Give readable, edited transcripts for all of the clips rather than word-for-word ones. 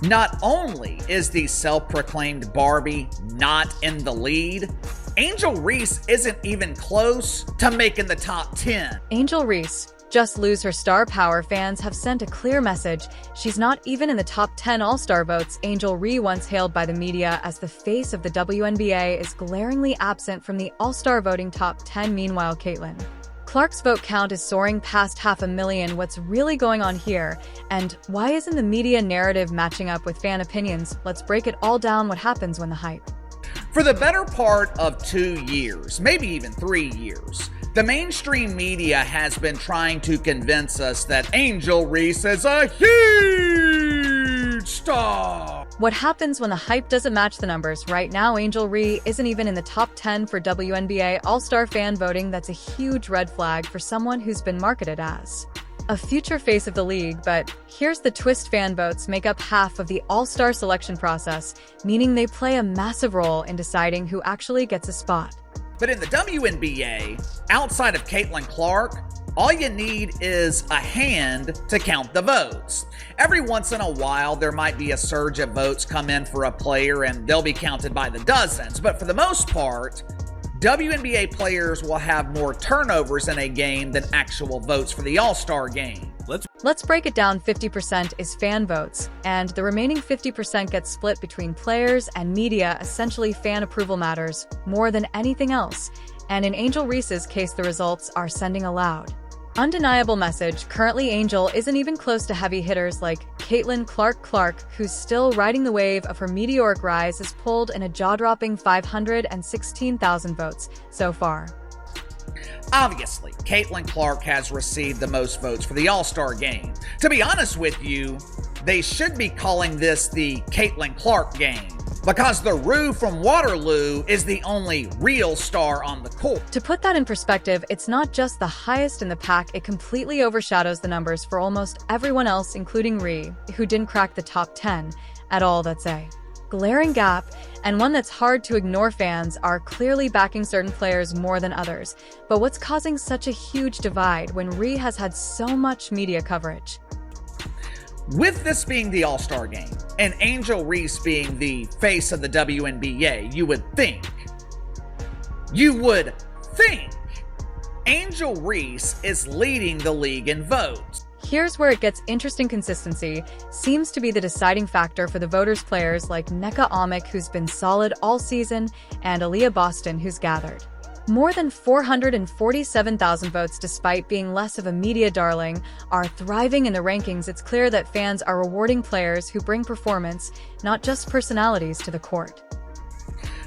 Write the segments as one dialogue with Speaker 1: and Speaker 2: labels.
Speaker 1: Not only is the self-proclaimed Barbie not in the lead, Angel Reese isn't even close to making the top 10.
Speaker 2: Angel Reese, just lose her star power. Fans have sent a clear message. She's not even in the top 10 All-Star votes. Angel Reese, once hailed by the media as the face of the WNBA, is glaringly absent from the All-Star voting top 10. Meanwhile, Caitlin Clark's vote count is soaring past 500,000. What's really going on here? And why isn't the media narrative matching up with fan opinions? Let's break it all down. What happens when the hype?
Speaker 1: For the better part of 2 years, maybe even 3 years, the mainstream media has been trying to convince us that Angel Reese is a huge star.
Speaker 2: What happens when the hype doesn't match the numbers? Right now, Angel Reese isn't even in the top 10 for WNBA All-Star fan voting. That's a huge red flag for someone who's been marketed as a future face of the league. But here's the twist: fan votes make up half of the All-Star selection process, meaning they play a massive role in deciding who actually gets a spot.
Speaker 1: But in the WNBA, outside of Caitlin Clark, all you need is a hand to count the votes. Every once in a while, there might be a surge of votes come in for a player and they'll be counted by the dozens. But for the most part, WNBA players will have more turnovers in a game than actual votes for the All-Star game.
Speaker 2: Let's break it down. 50% is fan votes, and the remaining 50% gets split between players and media. Essentially, fan approval matters more than anything else. And in Angel Reese's case, the results are sending a loud, undeniable message. Currently, Angel isn't even close to heavy hitters like Caitlin Clark, who's still riding the wave of her meteoric rise, is pulled in a jaw-dropping 516,000 votes so far.
Speaker 1: Obviously, Caitlin Clark has received the most votes for the All-Star game. To be honest with you, they should be calling this the Caitlin Clark game, because the Rue from Waterloo is the only real star on the court.
Speaker 2: To put that in perspective, it's not just the highest in the pack, it completely overshadows the numbers for almost everyone else, including Reese, who didn't crack the top 10 at all. That's a glaring gap, and one that's hard to ignore. Fans are clearly backing certain players more than others. But what's causing such a huge divide when Reese has had so much media coverage?
Speaker 1: With this being the All-Star game and Angel Reese being the face of the WNBA, you would think Angel Reese is leading the league in votes.
Speaker 2: Here's where it gets interesting. Consistency seems to be the deciding factor for the voters. Players like Nneka Amick, who's been solid all season, and Aaliyah Boston, who's gathered more than 447,000 votes despite being less of a media darling, are thriving in the rankings. It's clear that fans are rewarding players who bring performance, not just personalities, to the court.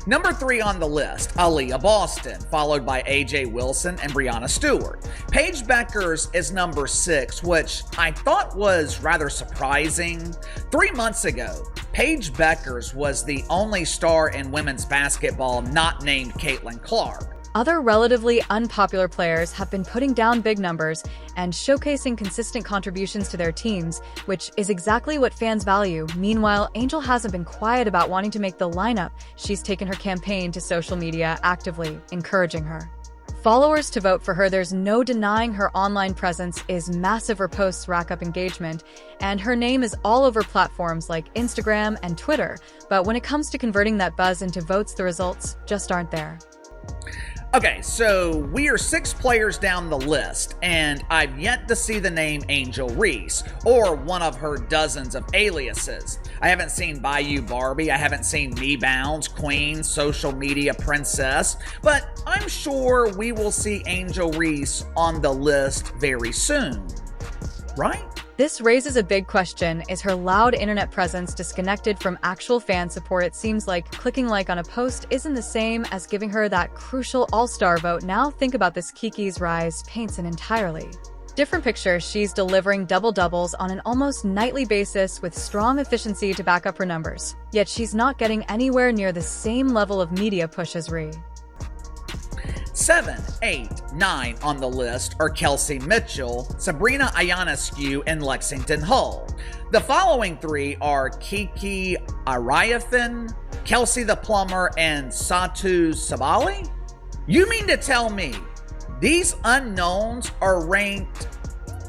Speaker 1: Number 3 on the list, Aaliyah Boston, followed by AJ Wilson and Breanna Stewart. Paige Bueckers is number 6, which I thought was rather surprising. 3 months ago, Paige Bueckers was the only star in women's basketball not named Caitlin Clark.
Speaker 2: Other relatively unpopular players have been putting down big numbers and showcasing consistent contributions to their teams, which is exactly what fans value. Meanwhile, Angel hasn't been quiet about wanting to make the lineup. She's taken her campaign to social media, actively encouraging her followers to vote for her. There's no denying her online presence is massive. Her posts rack up engagement, and her name is all over platforms like Instagram and Twitter. But when it comes to converting that buzz into votes, the results just aren't there.
Speaker 1: Okay, so we are 6 players down the list, and I've yet to see the name Angel Reese, or one of her dozens of aliases. I haven't seen Bayou Barbie, I haven't seen Me Bounds, Queen, Social Media Princess, but I'm sure we will see Angel Reese on the list very soon, right?
Speaker 2: This raises a big question. Is her loud internet presence disconnected from actual fan support? It seems like clicking like on a post isn't the same as giving her that crucial all-star vote. Now think about this. Kiki's rise paints an entirely different picture. She's delivering double-doubles on an almost nightly basis with strong efficiency to back up her numbers. Yet she's not getting anywhere near the same level of media push as Reese.
Speaker 1: 7, 8, 9 on the list are Kelsey Mitchell, Sabrina Ionescu, and Lexington Hull. The following 3 are Kiki Ariafin, Kelsey the Plumber, and Satu Sabali? You mean to tell me these unknowns are ranked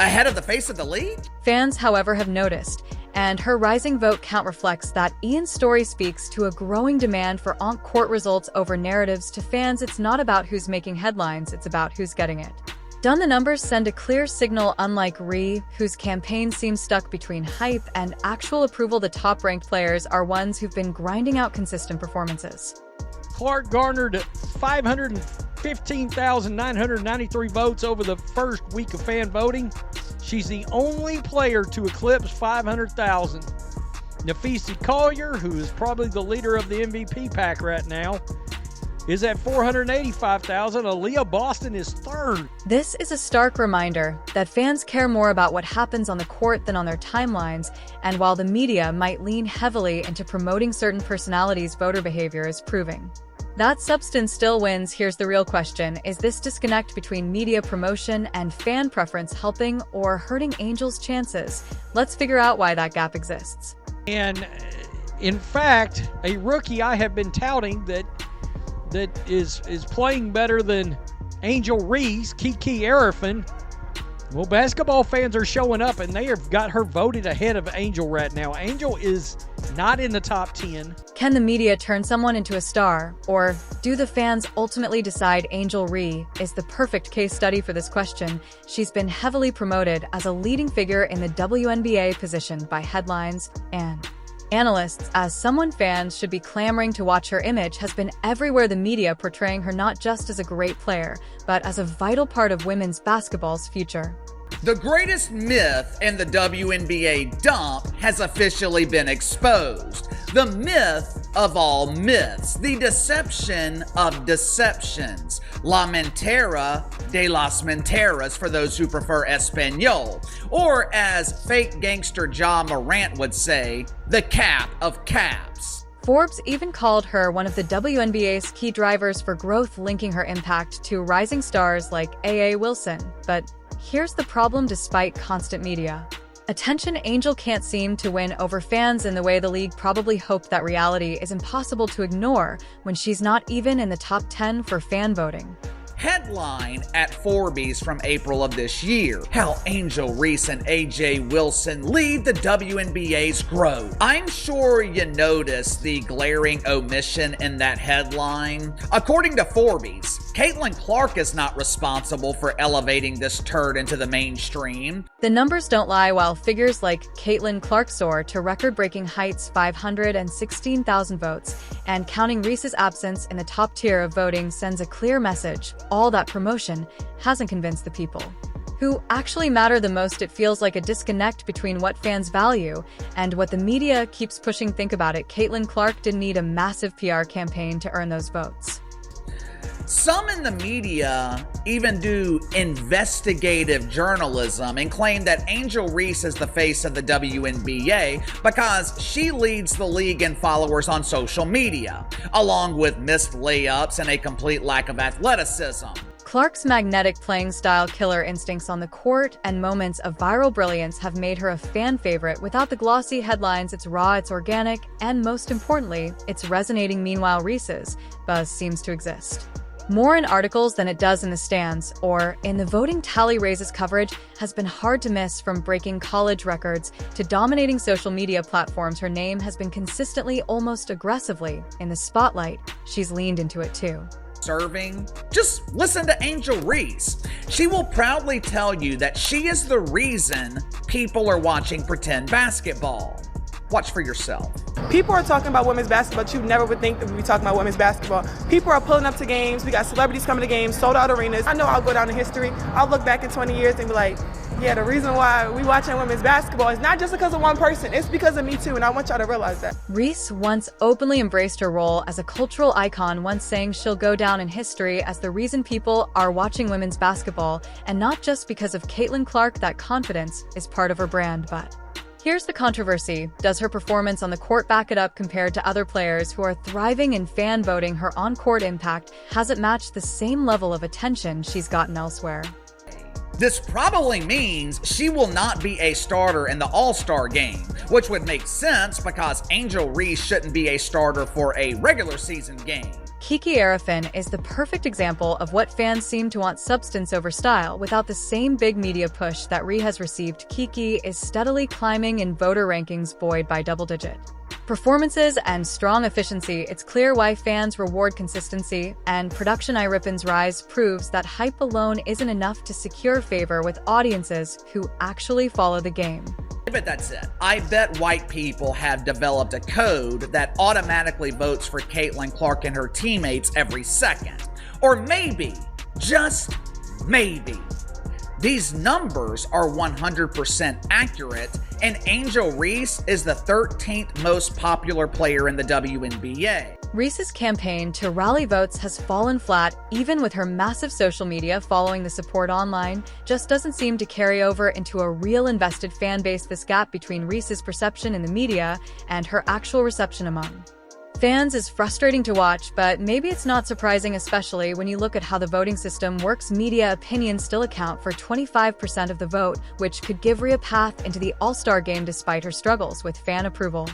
Speaker 1: ahead of the face of the league?
Speaker 2: Fans, however, have noticed And her rising vote count reflects that Ian's story speaks to a growing demand for on-court results over narratives. To fans, it's not about who's making headlines, it's about who's getting it. Done, the numbers send a clear signal. Unlike Ree, whose campaign seems stuck between hype and actual approval, the top-ranked players are ones who've been grinding out consistent performances.
Speaker 3: Clark garnered 515,993 votes over the first week of fan voting. She's the only player to eclipse 500,000. Nafisi Collier, who is probably the leader of the MVP pack right now, is at 485,000. Aaliyah Boston is third.
Speaker 2: This is a stark reminder that fans care more about what happens on the court than on their timelines, and while the media might lean heavily into promoting certain personalities, voter behavior is proving that substance still wins. Here's the real question: is this disconnect between media promotion and fan preference helping or hurting Angel's chances? Let's figure out why that gap exists.
Speaker 3: And in fact, a rookie I have been touting that is playing better than Angel Reese, Kiki Arifin. Well, basketball fans are showing up, and they have got her voted ahead of Angel right now. Angel is not in the top 10.
Speaker 2: Can the media turn someone into a star, or do the fans ultimately decide? Angel Ree is the perfect case study for this question. She's been heavily promoted as a leading figure in the WNBA, positioned by headlines and analysts as someone fans should be clamoring to watch. Her image has been everywhere, the media portraying her not just as a great player, but as a vital part of women's basketball's future.
Speaker 1: The greatest myth in the WNBA dump has officially been exposed. The myth of all myths. The deception of deceptions. La mentira de las mentiras for those who prefer Espanol. Or as fake gangster Ja Morant would say, the cap of caps.
Speaker 2: Forbes even called her one of the WNBA's key drivers for growth, linking her impact to rising stars like A.A. Wilson. But here's the problem: despite constant media attention, Angel can't seem to win over fans in the way the league probably hoped. That reality is impossible to ignore when she's not even in the top 10 for fan voting.
Speaker 1: Headline at Forbes from April of this year: how Angel Reese and AJ Wilson lead the WNBA's growth. I'm sure you noticed the glaring omission in that headline. According to Forbes, Caitlin Clark is not responsible for elevating this turd into the mainstream.
Speaker 2: The numbers don't lie. While figures like Caitlin Clark soar to record-breaking heights, 516,000 votes, and counting, Reese's absence in the top tier of voting sends a clear message: all that promotion hasn't convinced the people who actually matter the most. It feels like a disconnect between what fans value and what the media keeps pushing. Think about it: Caitlin Clark didn't need a massive PR campaign to earn those votes.
Speaker 1: Some in the media even do investigative journalism and claim that Angel Reese is the face of the WNBA because she leads the league in followers on social media, along with missed layups and a complete lack of athleticism.
Speaker 2: Clark's magnetic playing style, killer instincts on the court, and moments of viral brilliance have made her a fan favorite. Without the glossy headlines, it's raw, it's organic, and most importantly, it's resonating. Meanwhile, Reese's buzz seems to exist more in articles than it does in the stands or in the voting tally. Reese's coverage has been hard to miss. From breaking college records to dominating social media platforms, her name has been consistently, almost aggressively, in the spotlight. She's leaned into it too.
Speaker 1: Serving? Just listen to Angel Reese. She will proudly tell you that she is the reason people are watching pretend basketball. Watch for yourself.
Speaker 4: People are talking about women's basketball, but you never would think that we'd be talking about women's basketball. People are pulling up to games. We got celebrities coming to games, sold out arenas. I know I'll go down in history. I'll look back in 20 years and be like, yeah, the reason why we watching women's basketball is not just because of one person. It's because of me too, and I want y'all to realize that.
Speaker 2: Reese once openly embraced her role as a cultural icon, once saying she'll go down in history as the reason people are watching women's basketball, and not just because of Caitlin Clark. That confidence is part of her brand, but here's the controversy: does her performance on the court back it up? Compared to other players who are thriving in fan voting, her on-court impact hasn't matched the same level of attention she's gotten elsewhere.
Speaker 1: This probably means she will not be a starter in the All-Star game, which would make sense because Angel Reese shouldn't be a starter for a regular season game.
Speaker 2: Kiki Arifin is the perfect example of what fans seem to want substance over style without the same big media push that Ree has received. Kiki is steadily climbing in voter rankings, buoyed by double-digit performances and strong efficiency. It's clear why fans reward consistency, and production Ariffin's rise proves that hype alone isn't enough to secure favor with audiences who actually follow the game.
Speaker 1: I bet that's it. I bet white people have developed a code that automatically votes for Caitlin Clark and her teammates every second. Or maybe, just maybe, these numbers are 100% accurate, and Angel Reese is the 13th most popular player in the WNBA.
Speaker 2: Reese's campaign to rally votes has fallen flat, even with her massive social media following the support online, just doesn't seem to carry over into a real invested fan base. This gap between Reese's perception in the media and her actual reception among fans is frustrating to watch, but maybe it's not surprising, especially when you look at how the voting system works. Media opinions still account for 25% of the vote, which could give Rhea a path into the All-Star game despite her struggles with fan approval.